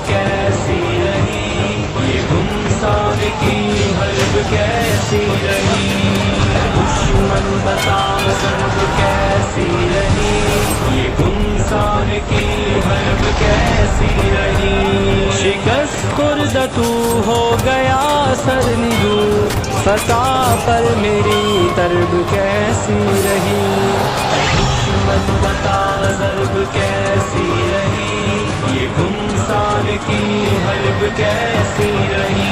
कैसी रही ये गुमसार की हर्ब कैसी रही, दुश्मन बता सर्ब कैसी रही ये गुमसार की हर्ब कैसी रही। शिकस्त खुर्द तू हो गया सरनिगू, फसा पर मेरी तरब कैसी रही, दुश्मन बता सर्ब कैसी रही ये गुमसार की हर्ब कैसी रही,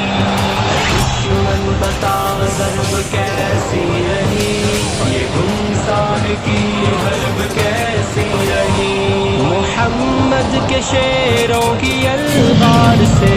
दुश्मन बता ज़र्ब कैसी रही ये गुमसार की हर्ब कैसी रही। मोहम्मद के शेरों की अलगार से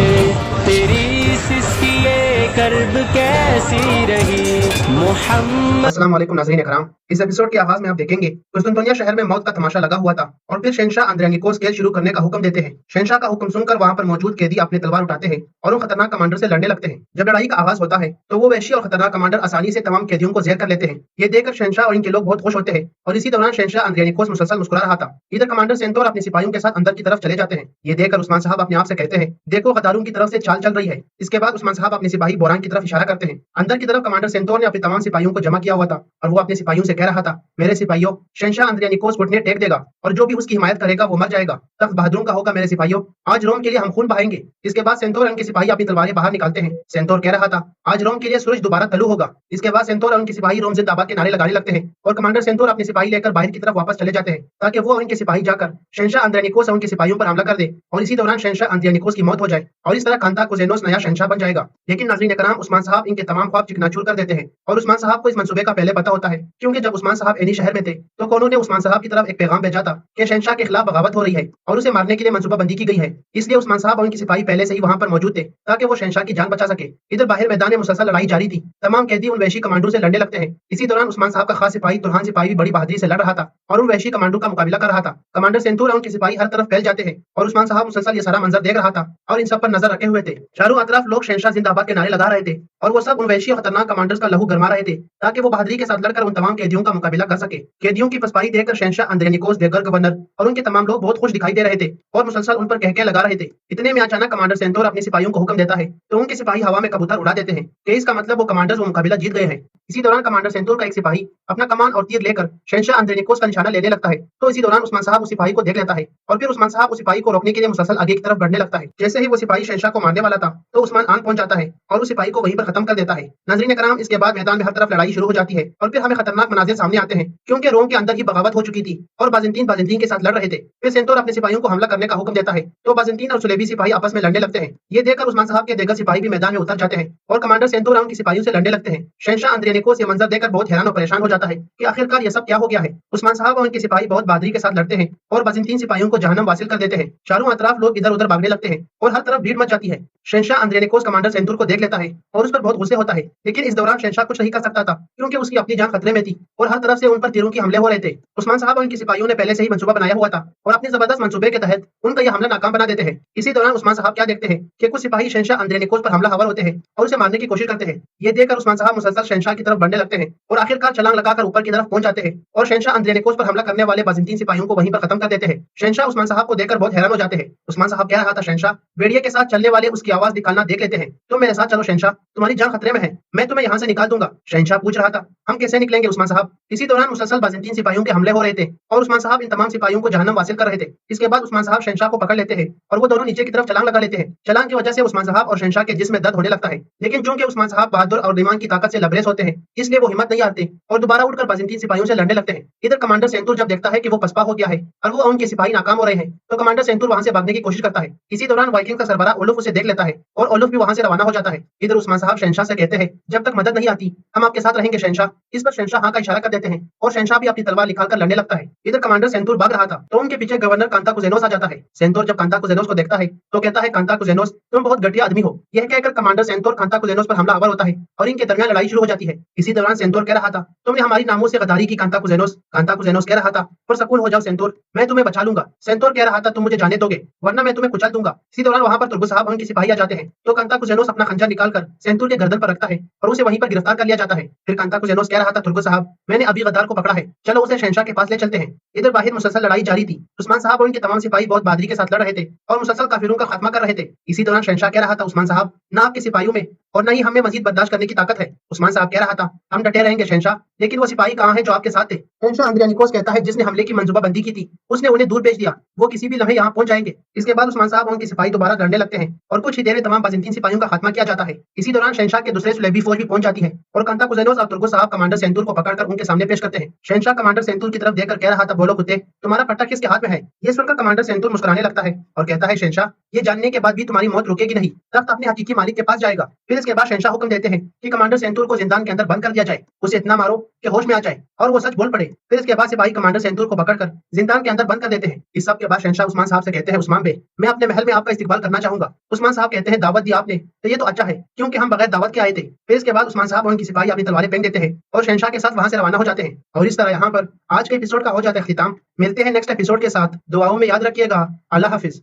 तेरी सिस्किए कर्ब कैसी रही मोहम्मद। अस्सलाम वालेकुम नाज़रीन इकराम, इस एपिसोड के आगाज में आप देखेंगे कुस्तुनतुनिया शहर में मौत का तमाशा लगा हुआ था और फिर शहंशाह अंद्रियानिकोस खेल शुरू करने का हुक्म देते हैं। शहंशाह का हुक्म सुनकर वहां पर मौजूद कैदी अपनी तलवार उठाते हैं और उन खतरनाक कमांडर से लड़ने लगते हैं। जब लड़ाई का आगाज होता है तो वो वहशी और खतरनाक कमांडर आसानी से तमाम कैदियों को ज़ेर कर लेते हैं। ये देखकर शहंशाह और इनके लोग बहुत खुश होते हैं और इसी दौरान शहंशाह अंद्रियानिकोस मुसलसल मुस्कुरा रहा था। इधर कमांडर सेंतोर अपने सिपाहियों के साथ अंदर की तरफ चले जाते हैं। ये देखकर उस्मान साहब अपने आप से कहते हैं, देखो गद्दारों की तरफ से चाल चल रही है। इसके बाद उस्मान साहब अपने सिपाही बोरान की तरफ इशारा करते हैं। अंदर की तरफ कमांडर सेंतोर ने अपने तमाम सिपाहियों को जमा किया हुआ था और वो अपने सिपाहियों से कह रहा था, मेरे सिपाहियों, शहंशाह अंद्रियानिकोस घुटने टेक देगा और जो भी उसकी हिमायत करेगा वो मर जाएगा। तख्त बहादुरों का होगा मेरे सिपाहियों, आज रोम के लिए हम खून बहाएंगे। इसके बाद सेंतोर और उनके सिपाही अपनी तलवारें बाहर निकालते हैं। सेंतोर कह रहा था, आज रोम के लिए सूरज दोबारा तलू होगा। इसके बाद सेंतोर और उनके सिपाही रोम जिंदाबाद के नारे लगाने लगते हैं और कमांडर सेंतोर अपने सिपाही लेकर बाहर की तरफ वापस चले जाते हैं ताकि वो और उनके सिपाही जाकर शहंशाह अंद्रियानिकोस और उनके सिपाहियों पर हमला कर दे और इसी दौरान शहंशाह अंद्रियानिकोस की मौत हो जाए और इस तरह कांताकुजेनोस नया शहंशाह बन जाएगा। लेकिन नाज़रीन इकराम, उस्मान साहब इनके तमाम ख्वाब चिकनाचूर कर देते हैं और उस्मान साहब को इस मंसूबे का पहले पता होता है, क्योंकि जब उस्मान साहब एनी शहर में थे तो कौनों ने उस्मान साहब की तरफ एक पैगाम भेजा था कि शहंशाह के खिलाफ बगावत हो रही है और उसे मारने के लिए मंसूबाबंदी की गई है। इसलिए उस्मान साहब और उनके सिपाही पहले से ही वहां पर मौजूद थे ताकि वो शहंशाह की जान बचा सके। इधर बाहर मैदान में मुसलसल लड़ाई जारी थी। तमाम कैदी उन वहशी कमांडो से लड़ने लगते हैं। इसी दौरान उस्मान साहब का खास सिपाही तुरहान सिपाही भी बड़ी बहादुरी से लड़ रहा था और उन वहशी कमांडो का मुकाबला कर रहा था। कमांडर सेंतूर और उनके सिपाही हर तरफ फैल जाते हैं और उस्मान साहब मुसलसल ये सारा मंजर देख रहा था और इन सब पर नजर रखे हुए थे। चारों अतराफ लोग शहंशाह जिंदाबाद के नारे लगा रहे थे और वो सब उन वहशी और खतरनाक कमांडर्स का लहू गरमा रहे थे ताकि वो बहादुरी के साथ लड़कर उन तमाम कैदियों का मुकाबला कर सके। कैदियों की फसपाई देखकर शहंशाह अंद्रियानिकोस, देगर गवर्नर और उनके तमाम लोग बहुत खुश दिखाई दे रहे थे और मुसलसल उन पर कहके लगा रहे थे। इतने में अचानक कमांडर सेंतोर अपने सिपाहियों को हुक्म देता है तो उनके सिपाही हवा में कबूतर उड़ा देते हैं कि इसका मतलब वो कमांडर्स वो मुकाबला जीत गए हैं। इसी दौरान कमांडर सेंतोर का एक सिपाही अपना कमान और तीर लेकर शहंशाह अंद्रियानिकोस का निशाना लेने लगता है तो इसी दौरान उस्मान साहब उस सिपाही को देख लेता है और फिर उस्मान साहब उस सिपाही को रोकने के लिए मुसलसल आगे की तरफ बढ़ने लगता है। जैसे ही वो सिपाही शहंशाह को मारने वाला था तो उस्मान आन पहुंच जाता है और उस सिपाही को वहीं पर खत्म कर देता है। नाज़रीन इकराम, इसके बाद मैदान में हर तरफ लड़ाई शुरू हो जाती है और फिर हमें खतरनाक मनाजिर सामने आते हैं क्योंकि रोम के अंदर ही बगावत हो चुकी थी और बाजेंतीन के साथ लड़ रहे थे। फिर सेंतोर अपने सिपाहियों को हमला करने का हुक्म देता है तो बाजेंतीन और सुलेबी सिपाही आपस में लड़ने लगते हैं। ये देखकर उस्मान साहब के देगर सिपाही भी मैदान में उतर जाते हैं और कमांडर सेंतोर और उनके सिपाहियों से लड़ने लगते हैं। शहंशाह अंद्रियानिकोस ये मंजर देखकर बहुत हैरान और परेशान हो जाता है कि आखिरकार ये सब क्या हो गया है। उस्मान साहब और उनके सिपाही बहुत बहादुरी के साथ लड़ते हैं और बाजेंतीन सिपाहियों को जहन्नम वासिल कर देते हैं। चारों अतराफ लोग इधर उधर भागने लगते हैं और हर तरफ भीड़ मच जाती है। शहंशाह अंद्रियानिकोस कमांडर सेंतोर को देख लेता है और उस पर बहुत गुस्से होता है, लेकिन इस दौरान शहंशाह कुछ नहीं कर सकता था क्योंकि उसकी अपनी जान खतरे में थी और हर तरफ से उन पर तीरों के हमले हो रहे थे। उस्मान साहब और उनके सिपाहियों ने पहले से ही मंसूबा बनाया हुआ था और अपने जबरदस्त मंसूबे के तहत उनका यह हमला नाकाम बना देते हैं। इसी दौरान उस्मान साहब क्या देखते हैं कि कुछ सिपाही शहंशाह अंद्रियानिकोस पर हमलावर होते हैं और उसे मारने की कोशिश करते हैं। ये देखकर उस्मान साहब मुसलसल शहंशाह की तरफ बढ़ने लगते हैं और आखिरकार छलांग लगाकर ऊपर की तरफ पहुंच जाते हैं और शहंशाह अंद्रियानिकोस पर हमला करने वाले बाजेंतीन सिपाहियों को वहीं पर खत्म कर देते हैं। शहंशाह उस्मान साहब को देखकर बहुत हैरान हो जाते हैं। उस्मान साहब कह रहा था, शहंशाह, भेड़िए के साथ चलने वाले उसकी आवाज निकालना देख लेते हैं, तुम मेरे साथ चलो शहंशाह, तुम्हारी जान खतरे में है, मैं तुम्हें यहाँ से निकाल दूंगा। शहंशाह पूछ रहा था, हम कैसे निकलेंगे उस्मान साहब? इसी दौरान मुसलसल बाजेंतीन सिपाहियों के हमले हो रहे थे और उस्मान साहब इन तमाम सिपाहियों को जहन्नम वासिल कर रहे थे। इसके बाद उस्मान साहब शहंशाह को पकड़ लेते हैं और वो दोनों नीचे की तरफ छलांग लगा लेते हैं। छलांग की वजह से उस्मान साहब और शहंशाह के जिस्म में दर्द होने लगता है, लेकिन चूंकि उस्मान साहब बहादुर और ईमान की ताकत से लबरेज होते हैं हैं, इसलिए वो हिम्मत नहीं हारते और दोबारा उठकर बाज़ंतीन सिपाहियों से लड़ने लगते हैं। इधर कमांडर सेंतुर जब देखता है कि वो पसपा हो गया है और वो उनके सिपाही नाकाम हो रहे हैं, तो कमांडर सेंतुर वहां से भागने की कोशिश करता है। इसी दौरान वाइकिंग का सरबराह ओलुफ उसे देख लेता है और ओलुफ भी वहां से रवाना हो जाता है। इधर उस्मान साहब शहनशाह से कहते हैं, जब तक मदद नहीं आती हम आपके साथ रहेंगे शहनशाह। इस पर शहनशाह हाँ का इशारा कर देते हैं और शहनशाह भी अपनी तलवार निकालकर लड़ने लगता है। इधर कमांडर सेंतुर भाग रहा था तो उनके पीछे गवर्नर कांता कुजेनोस आ जाता है। सेंतुर जब कांता कुजेनोस को देखता है तो कहता है, कांता कुजेनोस तुम बहुत घटिया आदमी हो। यह कहकर कमांडर सेंतुर कांता कुजेनोस पर हमलावर होता है और इनके दरमियान लड़ाई शुरू हो जाती है। इसी दौरान सेंतुर कह रहा था, तुमने हमारी नामों से गद्दारी की कांता कुजेनोस। कांता कुजेनोस कह रहा था, पुरसकून हो जाओ सेंतुर, मैं तुम्हें बचा लूंगा। सेंतुर कह रहा था, तुम मुझे जाने दोगे वरना मैं तुम्हें कुचल दूंगा। इसी दौरान वहां पर तुर्गो साहब और उनके सिपाही आ जाते हैं तो कांता कुजेनोस अपना खंजर निकालकर सेंतुर के गर्दन पर रखता है और उसे वहीं पर गिरफ्तार कर लिया जाता है। फिर कांता कुजेनोस कह रहा था, तुर्गो साहब मैंने अभी गद्दार को पकड़ा है, चलो उसे शहनशाह के पास ले चलते हैं। इधर बाहर मुसलसल लड़ाई जारी थी। उस्मान साहब और उनके तमाम सिपाही बहुत बहादुरी के साथ लड़ रहे थे और मुसलसल काफिरों का खात्मा कर रहे थे। इसी दौरान शहनशाह कह रहा था, उस्मान साहब ना आपके सिपाहियों में और न ही हमें मजीद बर्दाश्त करने की ताकत है। उस्मान साहब कह रहा था, हम डटे रहेंगे शहनशाह, लेकिन वो सिपाही कहाँ है जो आपके साथ थे। शहनशाह अंद्रियानिकोस कहता है, जिसने हमले की मंसूबाबंदी की थी उसने उन्हें दूर भेज दिया, वो किसी भी लम्हे यहाँ पहुंच जाएंगे। इसके बाद उस्मान साहब और उनके सिपाही दोबारा लड़ने लगते हैं और कुछ ही देर में तमाम बाज़ंतीन सिपाहियों का खात्मा किया जाता है। इसी दौरान शहनशाह के दूसरे सुलेबी फौज भी पहुंच जाती है और कांता कुजेनोस और तुर्गो साहब कमांडर सेंतुर को पकड़कर उनके सामने पेश करते हैं। शहनशाह कमांडर सेंतुर की तरफ देखकर कह रहा था, बोलो कुत्ते तुम्हारा पट्टा किसके हाथ में है। ये सुनकर कमांडर सेंतुर मुस्कुराने लगता है और कहता है, शहनशाह ये जानने के बाद भी तुम्हारी मौत रुकेगी नहीं, तख्त अपने हकीकी मालिक के पास जाएगा। फिर इसके बाद शहनशाह हुक्म देते हैं कि कमांडर सेंतुर को जिंदान के अंदर बंद कर दिया जाए, उसे इतना मारो कि होश में आ जाए और वो सच बोल पड़े। फिर इसके बाद सिपाही कमांडर सेंतुर को पकड़कर जिंदान के अंदर बंद कर देते हैं। इस सब के बाद शहनशाह उस्मान साहब से कहते हैं, उस्मान बे मैं अपने महल में आपका इस्तेकबाल करना चाहूंगा। उस्मान साहब कहते हैं, दावत दी आपने तो ये तो अच्छा है क्योंकि हम बगैर दावत के आए थे। फिर इसके बाद उस्मान साहब और उनकी सिपाही अपनी तलवारें फेंक देते हैं और शहनशाह के साथ वहां से रवाना हो जाते हैं। और इस तरह यहाँ पर आज के एपिसोड का हो जाता है खिताम। मिलते हैं नेक्स्ट एपिसोड के साथ, दुआओं में याद रखिएगा। अल्लाह हाफिज।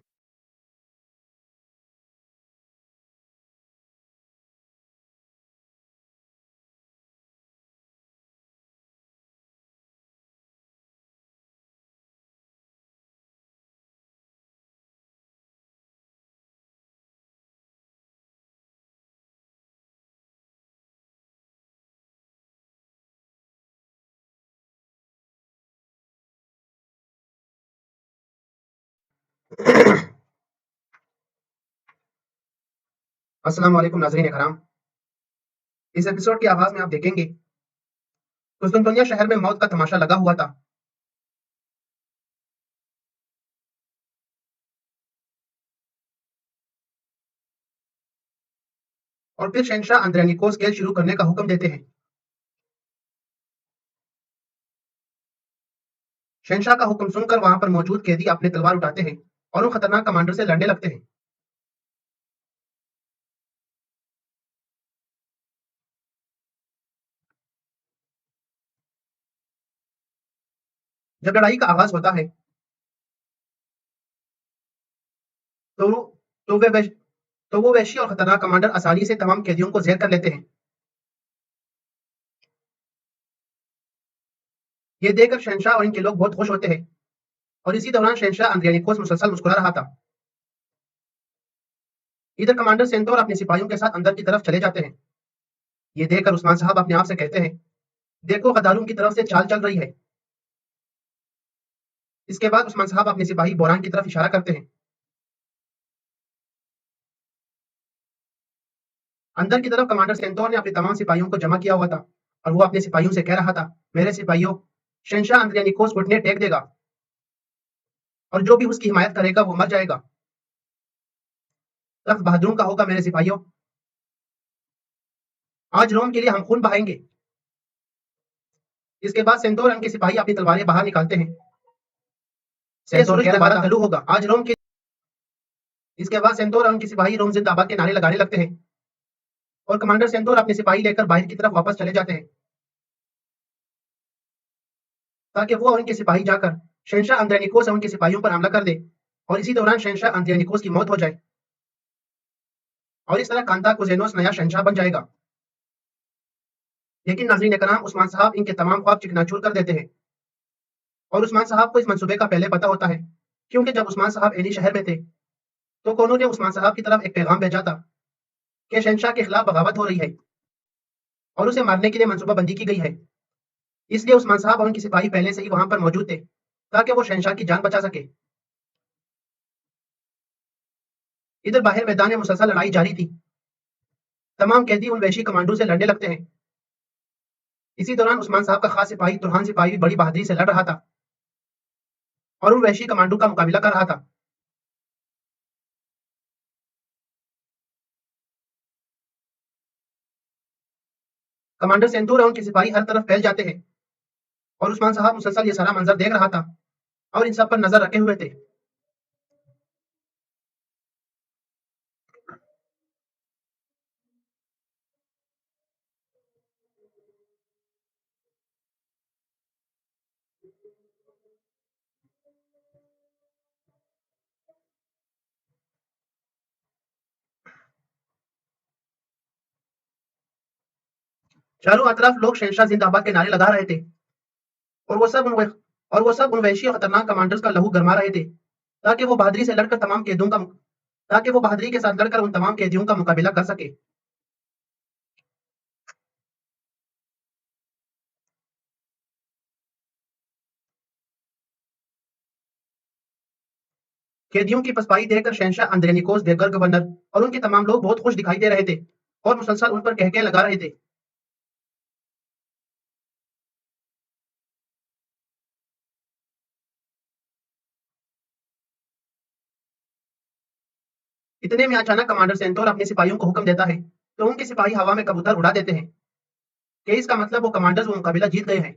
अस्सलाम वालेकुम नाज़रीन कराम। इस एपिसोड के आगाज में आप देखेंगे कुस्तुनतुनिया शहर में मौत का तमाशा लगा हुआ था और फिर शहनशाह अंद्रियानिकोस खेल शुरू करने का हुक्म देते हैं। शहनशाह का हुक्म सुनकर वहां पर मौजूद कैदी अपने तलवार उठाते हैं और उन खतरनाक कमांडर से लड़ने लगते हैं। जब लड़ाई का आगाज होता है तो तो वे वैश- तो वो वैशी और खतरनाक कमांडर आसानी से तमाम कैदियों को जेर कर लेते हैं। ये देखकर शहनशाह और इनके लोग बहुत खुश होते हैं और इसी दौरान शहनशाह अंद्रियानिकोस मुसलसल मुस्कुरा रहा था। इधर कमांडर सेंतोर अपने सिपाहियों के साथ अंदर की तरफ चले जाते हैं। ये देखकर उस्मान साहब अपने आप से कहते हैं, देखो गद्दारों की तरफ से चाल चल रही है। इसके बाद उस्मान साहब अपने सिपाही बोरान की तरफ इशारा करते हैं। अंदर की तरफ कमांडर सेंतोर ने अपने तमाम सिपाहियों को जमा किया हुआ था और वो अपने सिपाहियों से कह रहा था, मेरे सिपाहियों शहनशाह अंद्रियानिकोस घुटने टेक देगा और जो भी उसकी हिमायत करेगा वो मर जाएगा। तख्त बहादुरों का होगा मेरे सिपाहियों, आज रोम के लिए हम खून बहाएंगे। इसके बाद सेंतोर और उनके सिपाही अपनी तलवारें बाहर निकालते हैं। सेंतोर कह रहा था, तलू होगा आज रोम के। इसके बाद सेंतोर और उनके सिपाही रोम जिंदाबाद के नारे लगाने लगते हैं और कमांडर सेंतोर अपने सिपाही लेकर बाहर की तरफ वापस चले जाते हैं ताकि वो और उनके सिपाही जाकर शहनशाह अंद्रियानिकोस और उनके सिपाहियों पर हमला कर दे और इसी दौरान शहनशाह अंद्रियानिकोस की मौत हो जाए और इस तरह कांता कुजेनोस नया शहनशाह बन जाएगा। लेकिन नाज़रीन कराम, उस्मान साहब इनके तमाम ख्वाब चिकनाचूर कर देते हैं और उस्मान साहब को इस मंसूबे का पहले पता होता है क्योंकि जब उस्मान साहब एनी शहर में थे तो कोनो ने उस्मान साहब की तरफ एक पैगाम भेजा था कि शहनशाह के खिलाफ बगावत हो रही है और उसे मारने के लिए मंसूबाबंदी की गई है। इसलिए उस्मान साहब और उनके सिपाही पहले से ही वहां पर मौजूद थे ताकि वो शहनशाह की जान बचा सके। इधर बाहर मैदान में मुसलसल लड़ाई जारी थी। तमाम कैदी उन वहशी कमांडो से लड़ने लगते हैं इसी दौरान उस्मान साहब का खास सिपाही तुरहान सिपाही भी बड़ी बहादुरी से लड़ रहा था और उन वहशी कमांडो का मुकाबला कर रहा था। कमांडर सेंतूर और उनके सिपाही हर तरफ फैल जाते हैं और उस्मान साहब मुसलसल ये सारा मंजर देख रहा था और इन सब पर नजर रखे हुए थे। चारों तरफ लोग शहनशाह जिंदाबाद के नारे लगा रहे थे और वो सब उन वहशी और खतरनाक कमांडर्स का लहू गरमा रहे थे ताकि वो बहादुरी से लड़कर तमाम कैदियों का ताकि वो बहादुरी के साथ लड़कर उन तमाम कैदियों का मुकाबला कर सके। कैदियों की पसपाई देखकर शहनशाह अंद्रेनिकोस देवगर गवर्नर और उनके तमाम लोग बहुत खुश दिखाई दे रहे थे और मुसलसल उन पर कहके लगा रहे थे। इतने में अचानक कमांडर सेंतोर अपने सिपाहियों को हुक्म देता है तो उनके सिपाही हवा में कबूतर उड़ा देते हैं कि इसका मतलब वो कमांडर्स वो मुकाबला जीत गए हैं।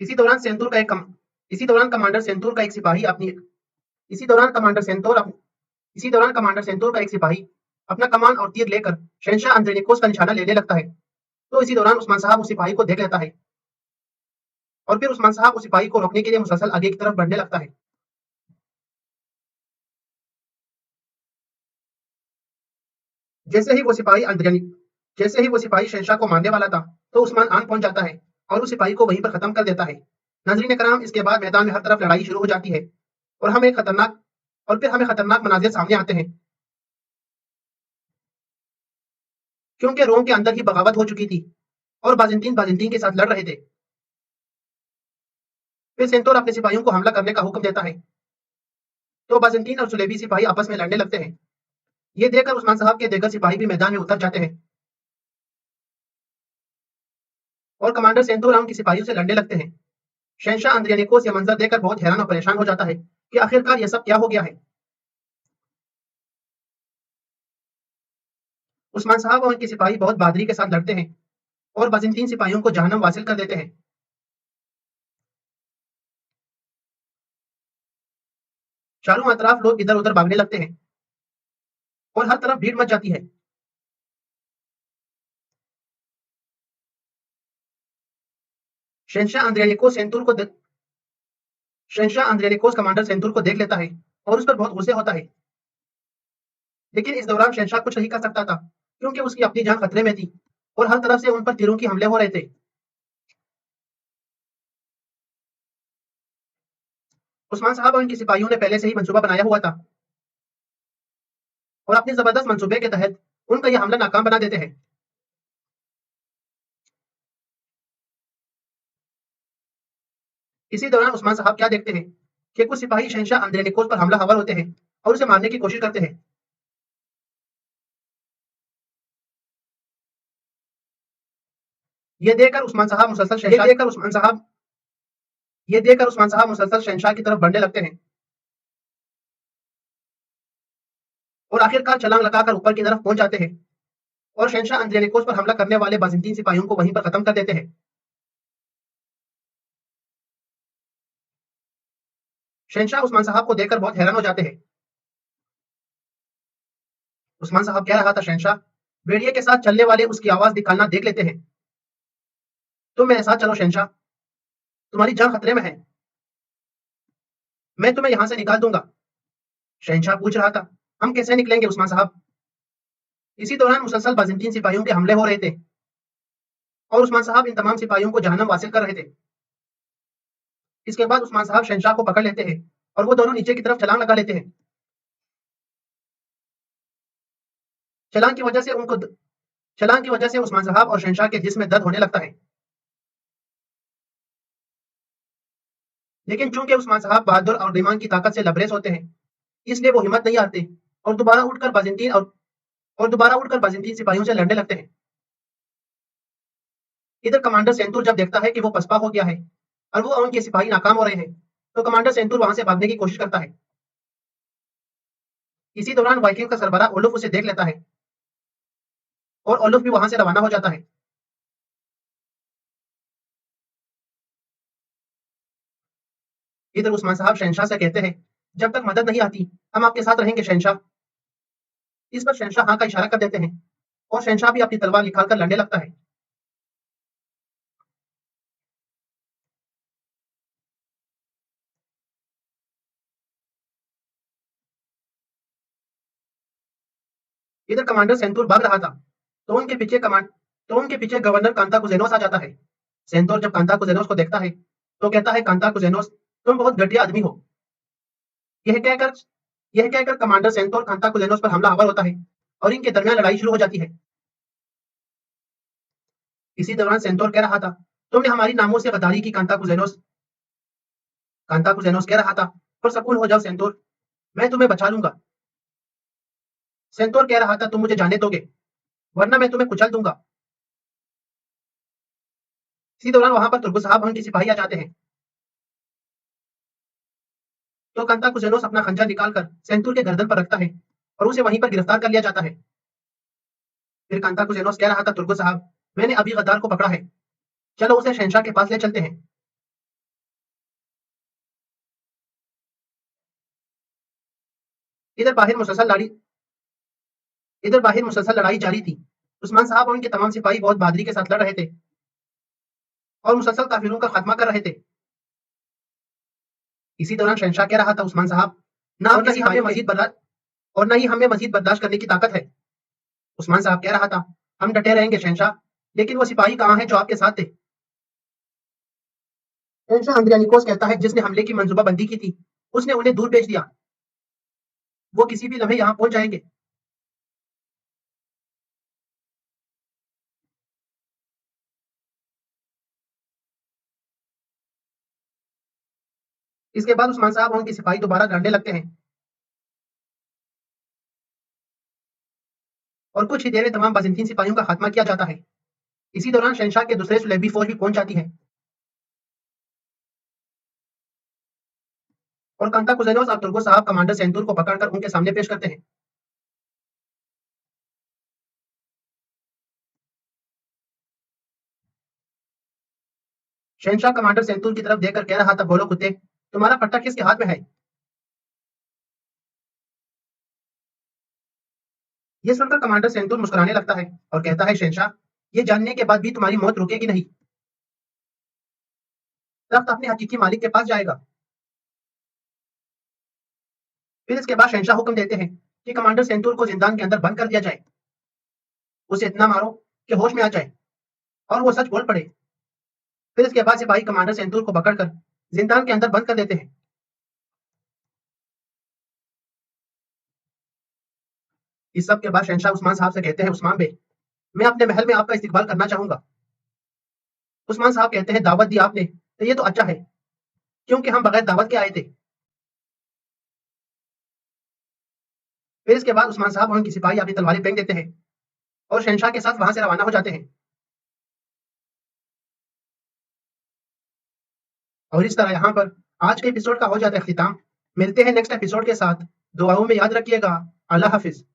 इसी दौरान सेंतूर का एक कम, इसी दौरान कमांडर सेंतूर का एक सिपाही अपनी इसी दौरान कमांडर सेंतोर अप, इसी दौरान कमांडर सेंतोर का एक सिपाही अपना कमान और तीर लेकर शहनशाह अंद्रेनिकोस का निशाना लेने लगता है। तो इसी दौरान उस्मान साहब उस सिपाही को देख लेता है और फिर उस्मान साहब उस सिपाही को रोकने के लिए मुसलसल आगे की तरफ बढ़ने लगता है। जैसे ही वो सिपाही अंद्रेनी जैसे ही वो सिपाही शहनशाह को मारने वाला था तो उस्मान आन पहुंच जाता है और उस सिपाही को वहीं पर खत्म कर देता है। नाजरीन कराम, इसके बाद मैदान में हर तरफ लड़ाई शुरू हो जाती है और हमें खतरनाक मनाजिर सामने आते हैं क्योंकि रोम के अंदर ही बगावत हो चुकी थी और बाजेंटीन बाजेंटीन के साथ लड़ रहे थे। फिर सेंटोर अपने सिपाहियों को हमला करने का हुक्म देता है तो बाजेंटीन और सुलेबी सिपाही आपस में लड़ने लगते हैं। ये देखकर उस्मान साहब के देगर सिपाही भी मैदान में उतर जाते हैं और कमांडर सेंटोर उनके सिपाहियों से लड़ने लगते हैं। शहनशाह अंद्रियानिकोस यह मंजर देखकर बहुत हैरान और परेशान हो जाता है कि आखिरकार यह सब क्या हो गया है। उस्मान साहब और उनके सिपाही बहुत बहादुरी के साथ लड़ते हैं और बाजेंटीन सिपाहियों को जहन्नम वासिल कर देते हैं। चारों अतराफ लोग इधर उधर भागने लगते हैं और हर तरफ भीड़ मच जाती है। शहनशाह अंद्रियानिकोस सेंतुर को दे- शहनशाह अंद्रियानिकोस कमांडर सेंतुर को देख लेता है और उस पर बहुत गुस्से होता है। लेकिन इस दौरान शहनशाह कुछ नहीं कर सकता था क्योंकि उसकी अपनी जान खतरे में थी और हर तरफ से उन पर तीरों की हमले हो रहे थे। उस्मान साहब और उनके सिपाहियों ने पहले से ही मंसूबा बनाया हुआ था और अपने जबरदस्त मंसूबे के तहत उनका यह हमला नाकाम बना देते हैं। इसी दौरान उस्मान साहब क्या देखते हैं कि कुछ सिपाही शहनशाह अंद्रेनिकोस पर हमला हवर होते हैं और उसे मारने की कोशिश करते हैं। ये देखकर उस्मान साहब मुसलसल शहनशाह ये देखकर उस्मान साहब मुसलसल शहनशाह की तरफ बढ़ने लगते हैं और आखिरकार छलांग लगाकर ऊपर की तरफ पहुंच जाते हैं और शहनशाह अंद्रेनिकोस पर हमला करने वाले बाजेंटीन सिपाहियों को वहीं पर खत्म कर देते हैं। शहनशाह उस्मान साहब को देखकर बहुत हैरान हो जाते हैं। उस्मान साहब कह रहा था, शहनशाह, भेड़िए के साथ चलने वाले उसकी आवाज निकालना देख लेते हैं। तुम मेरे साथ चलो शहनशाह, तुम्हारी जान खतरे में है, मैं तुम्हें यहाँ से निकाल दूंगा। शहनशाह पूछ रहा था, हम कैसे निकलेंगे उस्मान साहब। इसी दौरान मुसलसल बाजेंटीन सिपाहियों के हमले हो रहे थे और उस्मान साहब इन तमाम सिपाहियों को जहन्नम वासिल कर रहे थे। इसके बाद उस्मान साहब शहनशाह को पकड़ लेते हैं और वो दोनों नीचे की तरफ छलांग लगा लेते हैं। छलांग की वजह से उनको छलांग की वजह से उस्मान साहब और शहनशाह के जिस्म में दर्द होने लगता है। लेकिन चूंकि उस्मान साहब बहादुर और ईमान की ताकत से लबरेज होते हैं, इसलिए वो हिम्मत नहीं हारते और दोबारा उठकर बाजेंटीन सिपाहियों से लड़ने लगते हैं। इधर कमांडर सेंतुर जब देखता है कि वो पसपा हो गया है और वो उनके सिपाही नाकाम हो रहे हैं, तो कमांडर सेंतुर वहां से भागने की कोशिश करता है। इसी दौरान वाइकिंग का सरबराह ओलुफ उसे देख लेता है और ओलुफ भी वहां से रवाना हो जाता है। इधर उस्मान साहब शहनशाह से कहते हैं, जब तक मदद नहीं आती हम आपके साथ रहेंगे शहनशाह। इस पर शहनशाह हाँ का इशारा कर देते हैं और शहनशाह भी अपनी तलवार निकाल कर लड़ने लगता है। इधर कमांडर सेंतूर भाग रहा था तो उनके पीछे कमांड तो उनके पीछे गवर्नर कांता कुजेनोस आ जाता है। सेंतोर जब कांता कुजेनोस को देखता है तो कहता है, कांता कुजेनोस तुम बहुत घटिया आदमी हो। यह कहकर यह कहकर कमांडर सेंतोर कांता कुजेनोस पर हमलावर होता है और इनके दरमियान लड़ाई शुरू हो जाती है। इसी दौरान सेंतोर कह रहा था, तुमने हमारी नामों से गद्दारी की कांता कुजेनोस। कांता कुजेनोस कह रहा था, पर सकून हो जाओ सेंतोर, मैं तुम्हें बचा लूंगा। सेंतोर कह रहा था, तुम मुझे जाने दोगे वरना मैं तुम्हें कुचल दूंगा। इसी दौरान वहां पर तुर्गो साहब और उनके सिपाही आ जाते हैं तो कांता कुजेनोस अपना खंजर निकालकर सेंतूर के गर्दन पर रखता है और उसे वहीं पर गिरफ्तार कर लिया जाता है। फिर कांता कुजेनोस कह रहा था, तुर्गो साहब मैंने अभी गद्दार को पकड़ा है, चलो उसे शहनशाह के पास ले चलते हैं। इधर बाहर मुसलसल लड़ी इधर बाहर मुसलसल लड़ाई जारी थी। उस्मान साहब और उनके तमाम सिपाही बहुत बहादुरी के साथ लड़ रहे थे और मुसलसल काफिरों का खात्मा कर रहे थे। इसी दौरान शहनशाह कह रहा था, उस्मान साहब ना और न ही हमें मजीद बर्दाश्त और न ही हमें मजीद बर्दाश्त करने की ताकत है। उस्मान साहब कह रहा था, हम डटे रहेंगे शहनशाह, लेकिन वो सिपाही कहाँ हैं जो आपके साथ थे। शहनशाह अंद्रियानिकोस कहता है, जिसने हमले की मंसूबाबंदी की थी उसने उन्हें दूर भेज दिया, वो किसी भी लम्हे यहाँ पहुंच जाएंगे। इसके बाद उस्मान साहब और उनके सिपाही दोबारा लड़ने लगते हैं और कुछ ही देर में तमाम बाजिंतीन सिपाहियों का खात्मा किया जाता है। इसी दौरान शहनशाह के दूसरे सुलेबी फौज भी पहुंच जाती है और कांता कुजेनोस और तुर्गो साहब कमांडर सेंतूर को पकड़कर उनके सामने पेश करते हैं। शहनशाह कमांडर सेंतूर की तरफ देखकर कह रहा था, बोलो कुत्ते, तुम्हारा पट्टा किसके हाथ में है। ये सुनकर कमांडर सेंतूर मुस्कुराने लगता है और कहता है, शहनशाह ये जानने के बाद भी तुम्हारी मौत रुकेगी नहीं, तख्त अपने हकीकी मालिक के पास जाएगा। फिर इसके बाद शहनशाह हुक्म देते हैं कि कमांडर सेंतूर को जिंदान के अंदर बंद कर दिया जाए, उसे इतना मारो कि होश में आ जाए और वो सच बोल पड़े। फिर इसके बाद सिपाही कमांडर सेंतूर को पकड़कर जिंदान के अंदर बंद कर देते हैं। इस सब के बाद शहनशाह उस्मान साहब से कहते हैं, उस्मान बे मैं अपने महल में आपका इस्तकबाल करना चाहूंगा। उस्मान साहब कहते हैं, दावत दी आपने तो ये तो अच्छा है, क्योंकि हम बगैर दावत के आए थे। फिर इसके बाद उस्मान साहब और उनकी सिपाही अपनी तलवारें फेंक देते हैं और शहनशाह के साथ वहां से रवाना हो जाते हैं। और इस तरह यहाँ पर आज के एपिसोड का हो जाता है अख्तिताम। मिलते हैं नेक्स्ट एपिसोड के साथ। दुआओं में याद रखिएगा। अल्लाह हाफिज।